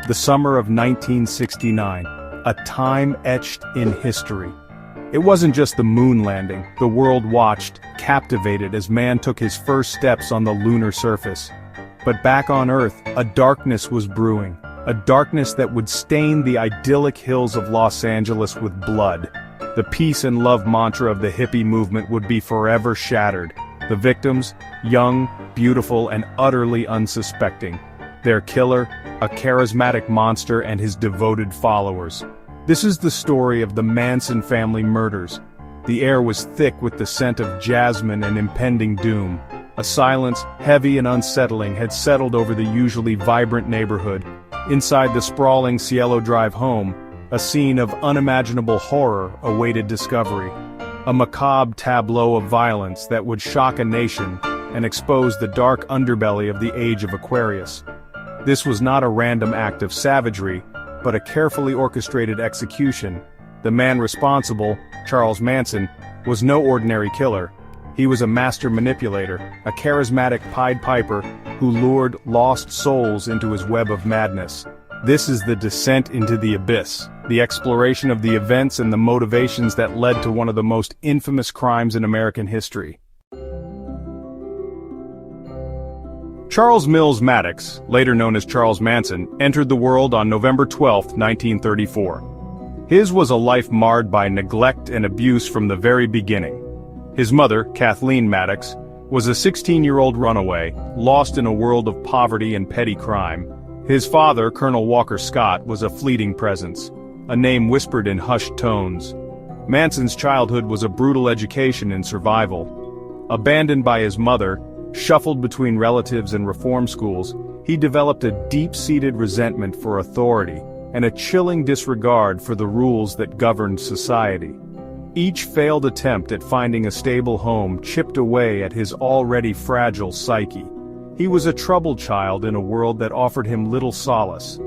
The summer of 1969, a time etched in history. It wasn't just the moon landing. The world watched, captivated as man took his first steps on the lunar surface. But back on Earth, a darkness was brewing. A darkness that would stain the idyllic hills of Los Angeles with blood. The peace and love mantra of the hippie movement would be forever shattered. The victims, young, beautiful, and utterly unsuspecting. Their killer, a charismatic monster, and his devoted followers. This is the story of the Manson family murders. The air was thick with the scent of jasmine and impending doom. A silence, heavy and unsettling, had settled over the usually vibrant neighborhood. Inside the sprawling Cielo Drive home, a scene of unimaginable horror awaited discovery. A macabre tableau of violence that would shock a nation and expose the dark underbelly of the age of Aquarius. This was not a random act of savagery, but a carefully orchestrated execution. The man responsible, Charles Manson, was no ordinary killer. He was a master manipulator, a charismatic Pied Piper who lured lost souls into his web of madness. This is the descent into the abyss, the exploration of the events and the motivations that led to one of the most infamous crimes in American history. Charles Mills Maddox, later known as Charles Manson, entered the world on November 12, 1934. His was a life marred by neglect and abuse from the very beginning. His mother, Kathleen Maddox, was a 16-year-old runaway, lost in a world of poverty and petty crime. His father, Colonel Walker Scott, was a fleeting presence, a name whispered in hushed tones. Manson's childhood was a brutal education in survival. Abandoned by his mother, shuffled between relatives and reform schools, he developed a deep-seated resentment for authority and a chilling disregard for the rules that governed society. Each failed attempt at finding a stable home chipped away at his already fragile psyche. He was a troubled child in a world that offered him little solace.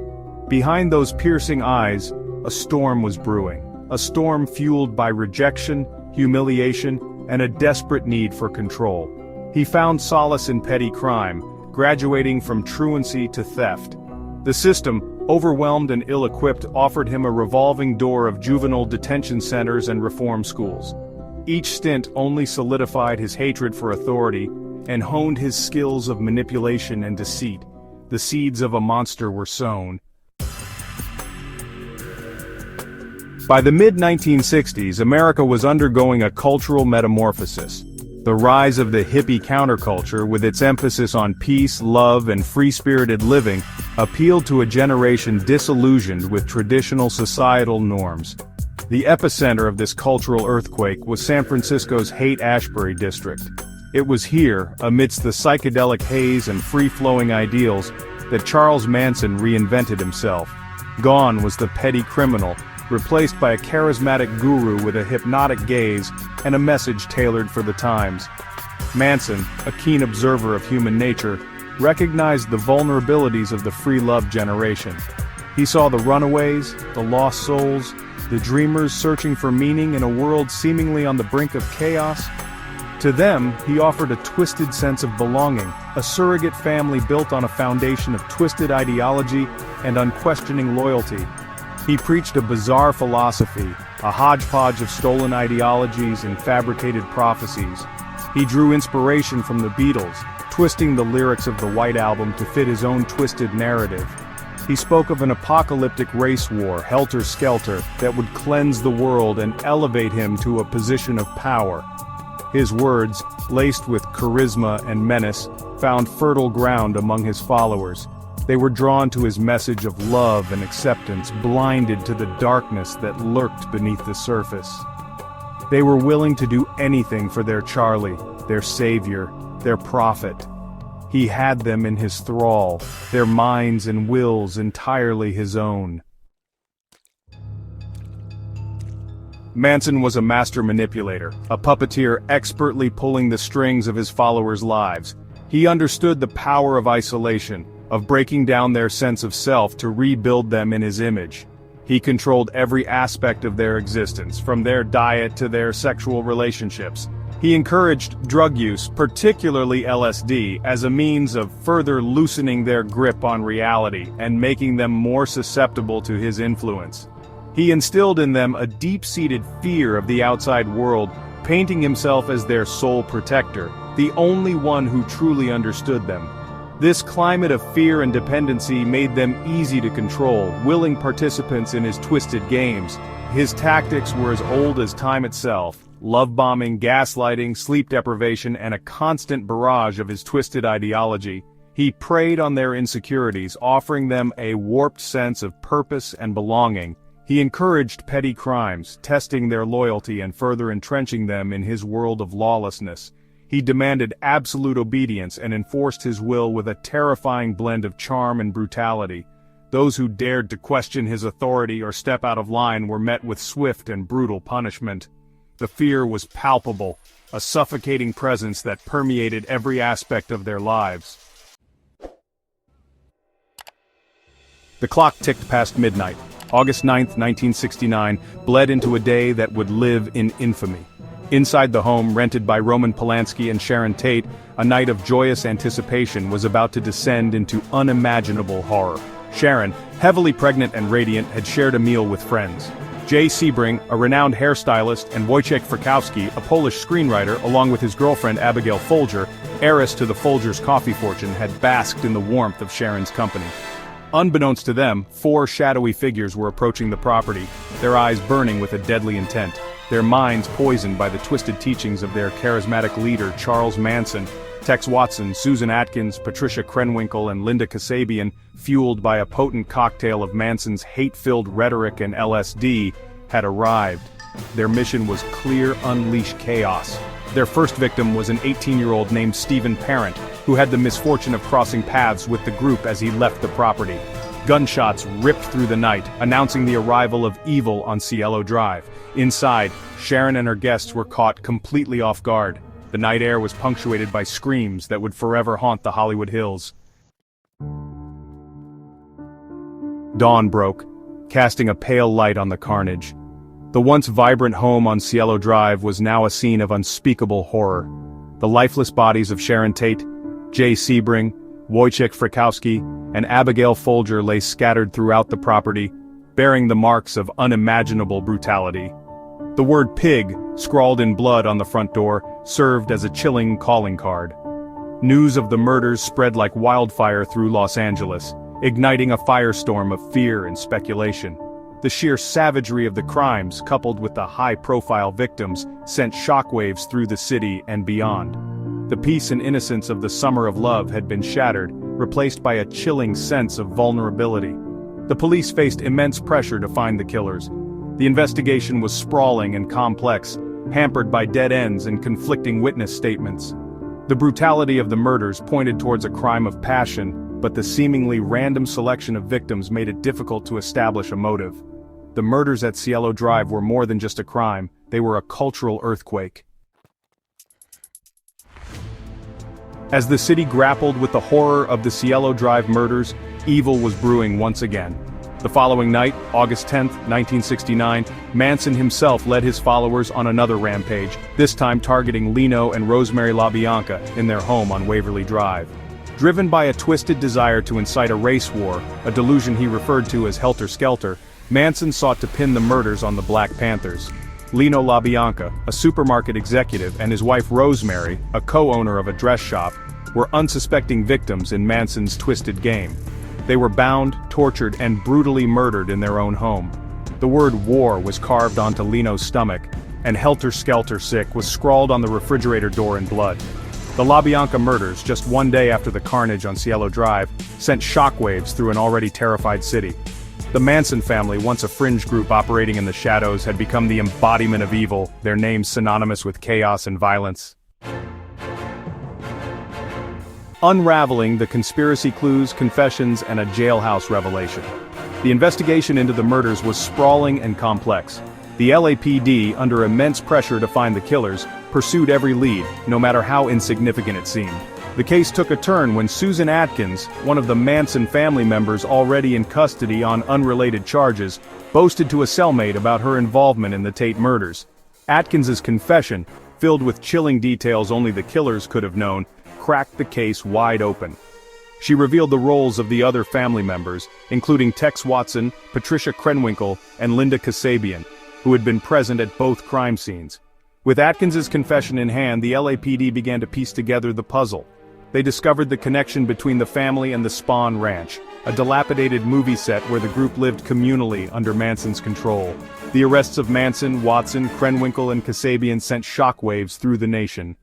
Behind those piercing eyes, a storm was brewing, a storm fueled by rejection, humiliation, and a desperate need for control. He found solace in petty crime, graduating from truancy to theft. The system, overwhelmed and ill-equipped, offered him a revolving door of juvenile detention centers and reform schools. Each stint only solidified his hatred for authority and honed his skills of manipulation and deceit. The seeds of a monster were sown. By the mid-1960s, America was undergoing a cultural metamorphosis. The rise of the hippie counterculture, with its emphasis on peace, love, and free-spirited living, appealed to a generation disillusioned with traditional societal norms. The epicenter of this cultural earthquake was San Francisco's Haight-Ashbury district. It was here, amidst the psychedelic haze and free-flowing ideals, that Charles Manson reinvented himself. Gone was the petty criminal, replaced by a charismatic guru with a hypnotic gaze and a message tailored for the times. Manson, a keen observer of human nature, recognized the vulnerabilities of the free love generation. He saw the runaways, the lost souls, the dreamers searching for meaning in a world seemingly on the brink of chaos. To them, he offered a twisted sense of belonging, a surrogate family built on a foundation of twisted ideology and unquestioning loyalty. He preached a bizarre philosophy, a hodgepodge of stolen ideologies and fabricated prophecies. He drew inspiration from the Beatles, twisting the lyrics of the White Album to fit his own twisted narrative. He spoke of an apocalyptic race war, helter-skelter, that would cleanse the world and elevate him to a position of power. His words, laced with charisma and menace, found fertile ground among his followers. They were drawn to his message of love and acceptance, blinded to the darkness that lurked beneath the surface. They were willing to do anything for their Charlie, their savior, their prophet. He had them in his thrall, their minds and wills entirely his own. Manson was a master manipulator, a puppeteer expertly pulling the strings of his followers' lives. He understood the power of isolation, of breaking down their sense of self to rebuild them in his image. He controlled every aspect of their existence, from their diet to their sexual relationships. He encouraged drug use, particularly LSD, as a means of further loosening their grip on reality and making them more susceptible to his influence. He instilled in them a deep-seated fear of the outside world, painting himself as their sole protector, the only one who truly understood them. This climate of fear and dependency made them easy to control, willing participants in his twisted games. His tactics were as old as time itself: love bombing, gaslighting, sleep deprivation, and a constant barrage of his twisted ideology. He preyed on their insecurities, offering them a warped sense of purpose and belonging. He encouraged petty crimes, testing their loyalty and further entrenching them in his world of lawlessness. He demanded absolute obedience and enforced his will with a terrifying blend of charm and brutality. Those who dared to question his authority or step out of line were met with swift and brutal punishment. The fear was palpable, a suffocating presence that permeated every aspect of their lives. The clock ticked past midnight. August 9, 1969, bled into a day that would live in infamy. Inside the home rented by Roman Polanski and Sharon Tate, a night of joyous anticipation was about to descend into unimaginable horror. Sharon, heavily pregnant and radiant, had shared a meal with friends. Jay Sebring, a renowned hairstylist, and Wojciech Frykowski, a Polish screenwriter, along with his girlfriend Abigail Folger, heiress to the Folgers' coffee fortune, had basked in the warmth of Sharon's company. Unbeknownst to them, 4 shadowy figures were approaching the property, their eyes burning with a deadly intent, their minds poisoned by the twisted teachings of their charismatic leader Charles Manson. Tex Watson, Susan Atkins, Patricia Krenwinkel, and Linda Kasabian, fueled by a potent cocktail of Manson's hate-filled rhetoric and LSD, had arrived. Their mission was clear: unleash chaos. Their first victim was an 18-year-old named Stephen Parent, who had the misfortune of crossing paths with the group as he left the property. Gunshots ripped through the night, announcing the arrival of evil on Cielo Drive. Inside, Sharon and her guests were caught completely off guard. The night air was punctuated by screams that would forever haunt the Hollywood Hills. Dawn broke, casting a pale light on the carnage. The once vibrant home on Cielo Drive was now a scene of unspeakable horror. The lifeless bodies of Sharon Tate, Jay Sebring, Wojciech Frykowski, and Abigail Folger lay scattered throughout the property, bearing the marks of unimaginable brutality. The word pig, scrawled in blood on the front door, served as a chilling calling card. News of the murders spread like wildfire through Los Angeles, igniting a firestorm of fear and speculation. The sheer savagery of the crimes, coupled with the high-profile victims, sent shockwaves through the city and beyond. The peace and innocence of the summer of love had been shattered, replaced by a chilling sense of vulnerability. The police faced immense pressure to find the killers. The investigation was sprawling and complex, hampered by dead ends and conflicting witness statements. The brutality of the murders pointed towards a crime of passion, but the seemingly random selection of victims made it difficult to establish a motive. The murders at Cielo Drive were more than just a crime, they were a cultural earthquake. As the city grappled with the horror of the Cielo Drive murders, evil was brewing once again. The following night, August 10, 1969, Manson himself led his followers on another rampage, this time targeting Leno and Rosemary LaBianca in their home on Waverly Drive. Driven by a twisted desire to incite a race war, a delusion he referred to as helter-skelter, Manson sought to pin the murders on the Black Panthers. Leno LaBianca, a supermarket executive, and his wife Rosemary, a co-owner of a dress shop, were unsuspecting victims in Manson's twisted game. They were bound, tortured, and brutally murdered in their own home. The word war was carved onto Leno's stomach, and helter-skelter sick was scrawled on the refrigerator door in blood. The LaBianca murders, just one day after the carnage on Cielo Drive, sent shockwaves through an already terrified city. The Manson family, once a fringe group operating in the shadows, had become the embodiment of evil, their names synonymous with chaos and violence. Unraveling the conspiracy clues, confessions, and a jailhouse revelation. The investigation into the murders was sprawling and complex. The LAPD, under immense pressure to find the killers, pursued every lead, no matter how insignificant it seemed. The case took a turn when Susan Atkins, one of the Manson family members already in custody on unrelated charges, boasted to a cellmate about her involvement in the Tate murders. Atkins's confession, filled with chilling details only the killers could have known, cracked the case wide open. She revealed the roles of the other family members, including Tex Watson, Patricia Krenwinkel, and Linda Kasabian, who had been present at both crime scenes. With Atkins's confession in hand, the LAPD began to piece together the puzzle. They discovered the connection between the family and the Spahn Ranch, a dilapidated movie set where the group lived communally under Manson's control. The arrests of Manson, Watson, Krenwinkel, and Kasabian sent shockwaves through the nation.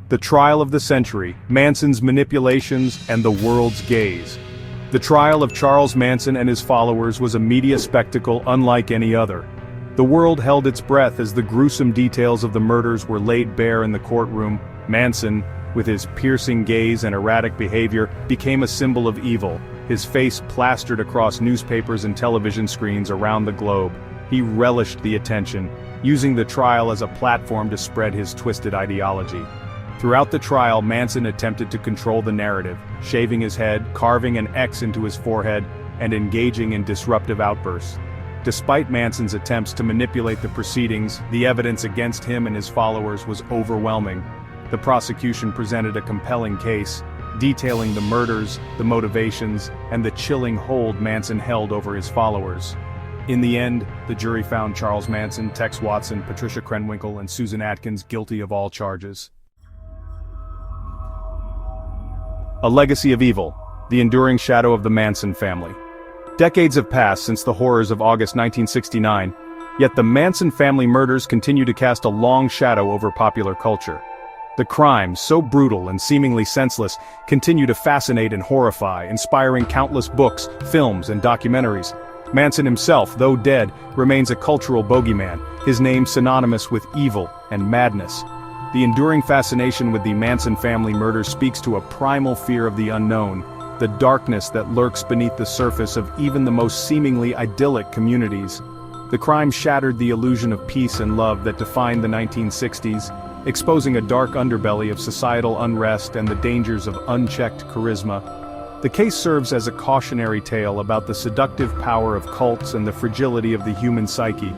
The trial of the century, Manson's manipulations and the world's gaze. The trial of Charles Manson and his followers was a media spectacle unlike any other. The world held its breath as the gruesome details of the murders were laid bare in the courtroom. Manson, with his piercing gaze and erratic behavior, became a symbol of evil, his face plastered across newspapers and television screens around the globe. He relished the attention, using the trial as a platform to spread his twisted ideology. Throughout the trial, Manson attempted to control the narrative, shaving his head, carving an X into his forehead, and engaging in disruptive outbursts. Despite Manson's attempts to manipulate the proceedings, the evidence against him and his followers was overwhelming. The prosecution presented a compelling case, detailing the murders, the motivations, and the chilling hold Manson held over his followers. In the end, the jury found Charles Manson, Tex Watson, Patricia Krenwinkel, and Susan Atkins guilty of all charges. A legacy of evil, the enduring shadow of the Manson family. Decades have passed since the horrors of August 1969, yet the Manson family murders continue to cast a long shadow over popular culture. The crimes, so brutal and seemingly senseless, continue to fascinate and horrify, inspiring countless books, films, and documentaries. Manson himself, though dead, remains a cultural bogeyman, his name synonymous with evil and madness. The enduring fascination with the Manson family murders speaks to a primal fear of the unknown, the darkness that lurks beneath the surface of even the most seemingly idyllic communities. The crime shattered the illusion of peace and love that defined the 1960s, exposing a dark underbelly of societal unrest and the dangers of unchecked charisma. The case serves as a cautionary tale about the seductive power of cults and the fragility of the human psyche.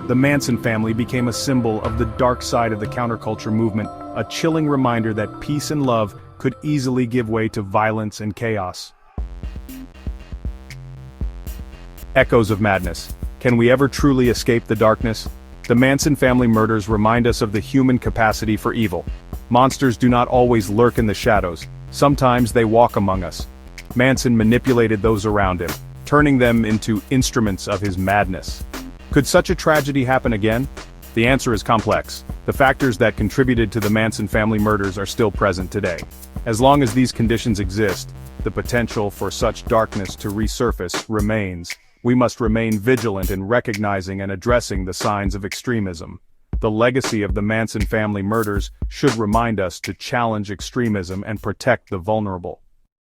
The Manson family became a symbol of the dark side of the counterculture movement, a chilling reminder that peace and love could easily give way to violence and chaos. Echoes of madness. Can we ever truly escape the darkness? The Manson family murders remind us of the human capacity for evil. Monsters do not always lurk in the shadows. Sometimes they walk among us. Manson manipulated those around him, turning them into instruments of his madness. Could such a tragedy happen again? The answer is complex. The factors that contributed to the Manson family murders are still present today. As long as these conditions exist, the potential for such darkness to resurface remains. We must remain vigilant in recognizing and addressing the signs of extremism. The legacy of the Manson family murders should remind us to challenge extremism and protect the vulnerable.